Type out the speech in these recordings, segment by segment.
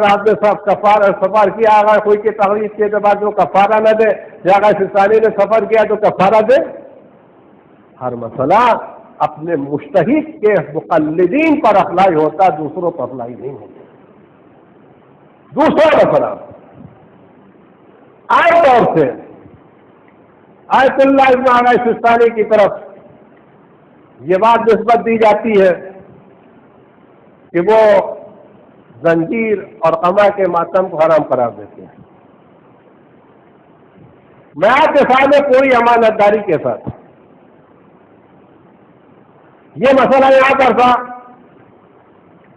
آپ نے سب سفر کیا، اگر کوئی کی تقریر کے بعد وہ کفارہ نہ دے، یا اگر سستانی نے سفر کیا تو کفارہ دے؟ ہر مسئلہ اپنے مجتہد کے مقلدین پر اپلائی ہوتا، دوسروں پر اپلائی نہیں ہوتا۔ دوسرا مسئلہ عام طور سے آیت اللہ ابن علی سستانی کی طرف یہ بات نسبت دی جاتی ہے کہ وہ زنجیر اور قمع کے ماتم کو حرام قرار دیتے ہیں۔ میں آپ کے سامنے پوری امانت داری کے ساتھ یہ مسئلہ یہاں پر تھا،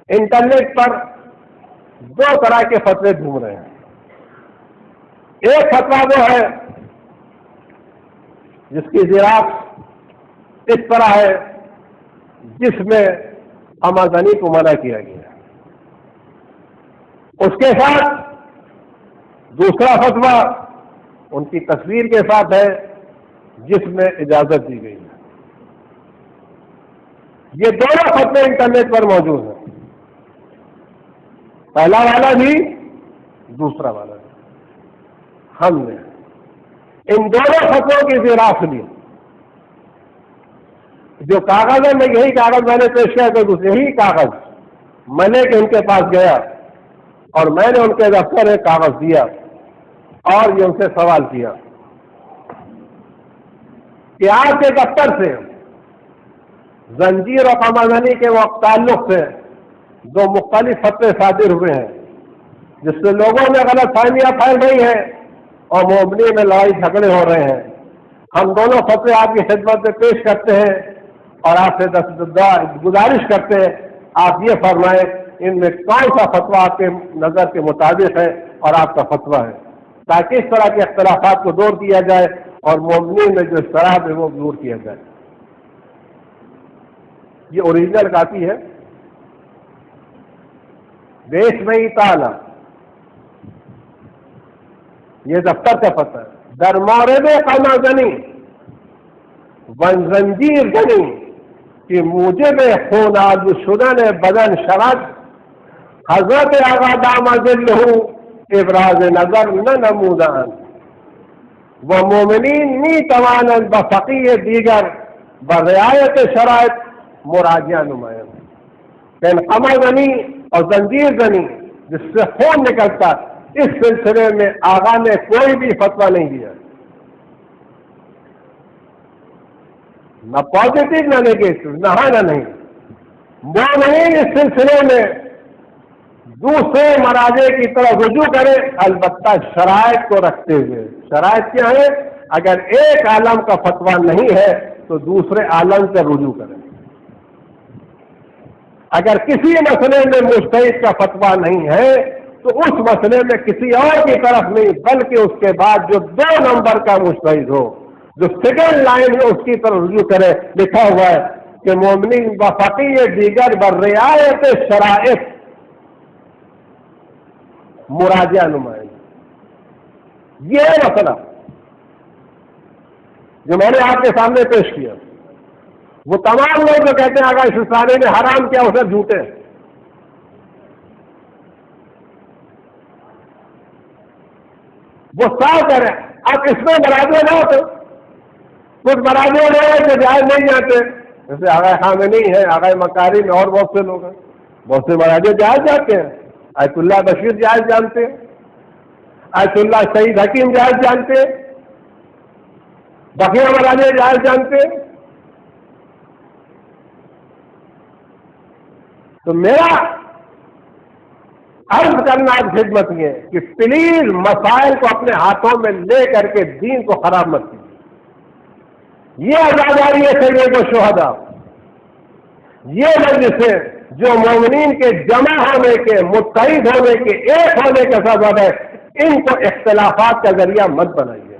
انٹرنیٹ پر دو طرح کے فتوے گھوم رہے ہیں۔ ایک فتویٰ وہ ہے جس کی زراعت اس طرح ہے جس میں آمدنی کو منع کیا گیا ہے، اس کے ساتھ دوسرا فتویٰ ان کی تصویر کے ساتھ ہے جس میں اجازت دی گئی ہے۔ یہ دونوں فتوے انٹرنیٹ پر موجود ہیں، پہلا والا بھی دوسرا والا بھی۔ ہم نے ان دونوں فتووں کی زراعت لی، جو کاغذ ہے میں یہی کاغذ میں نے پیش کیا تو یہی کاغذ میں نے کہ ان کے پاس گیا اور میں نے ان کے دفتر ایک کاغذ دیا اور یہ ان سے سوال کیا کہ آپ کے دفتر سے زنجیر اور قمع کے وقت تعلق سے دو مختلف فتوے صادر ہوئے ہیں جس سے لوگوں میں غلط فہمیاں پھیل رہی ہیں اور مومنی میں لڑائی جھگڑے ہو رہے ہیں۔ ہم دونوں فتوے آپ کی خدمت میں پیش کرتے ہیں اور آپ سے گزارش کرتے ہیں آپ یہ فرمائیں ان میں کون سا فتویٰ آپ کے نظر کے مطابق ہے اور آپ کا فتویٰ ہے، تاکہ اس طرح کے اختلافات کو دور کیا جائے اور مومنین میں جو اضطراب ہے وہ دور کیا جائے۔ یہ اوریجنل کاپی ہے، دیش میں ہی تعالی یہ دفتر کا پتہ ہے۔ در مورد قمع زنی و زنجیر زنی کہ موجب خون آلود شدن بدن شود، حضرت آقا داماد له ابراز نظر نہ نمودند و مومنین می توانند با فقیه دیگر با رعایت شرائط مراجعہ نمایند۔ یعنی قمع زنی اور زنجیر زنی جس سے خون نکلتا، اس سلسلے میں آقا نے کوئی بھی فتویٰ نہیں دیا، نہ پازیٹیو نہ نیگیٹو، نہ ہاں نہ نہیں۔ مومنین اس سلسلے میں دوسرے مراجع کی طرف رجوع کرے، البتہ شرائط کو رکھتے ہوئے۔ شرائط کیا ہے؟ اگر ایک عالم کا فتویٰ نہیں ہے تو دوسرے عالم سے رجوع کریں۔ اگر کسی مسئلے میں مجتہد کا فتویٰ نہیں ہے تو اس مسئلے میں کسی اور کی طرف نہیں بلکہ اس کے بعد جو 2 نمبر کا مجتہد ہو، جو سیکنڈ لائن میں اس کی طرف رجوع کرے۔ لکھا ہوا ہے کہ مومنین بفقیہ دیگر برعایت شرائط مراجعہ نمائند۔ یہ مسئلہ جو میں نے آپ کے سامنے پیش کیا، وہ تمام لوگ جو کہتے ہیں اگر اس سالے نے حرام کیا اسے جھوٹے، وہ صاف کریں۔ اب اس میں مراجع نہ ہوتے، کچھ مراجع لوگ جو جائز نہیں جاتے، جیسے آغا خامنئی ہے، آغا مکاری میں اور بہت سے لوگ ہیں، بہت سے مراجع جائز جاتے ہیں۔ آیت اللہ بشیر جائز جانتے ہیں، آیت اللہ شہید حکیم جائز جانتے ہیں، بقیہ مراجع جائز جانتے ہیں۔ تو میرا عرض کرنا آپ خدمت یہ کہ پلیز مسائل کو اپنے ہاتھوں میں لے کر کے دین کو خراب مت کیجیے۔ یہ آزاداری ہے سید و شہداء، یہ مجلسیں جو مومنین کے جمع ہونے کے، متحد ہونے کے، ایک ہونے کا سبب ہے، ان کو اختلافات کا ذریعہ مت بنائیے۔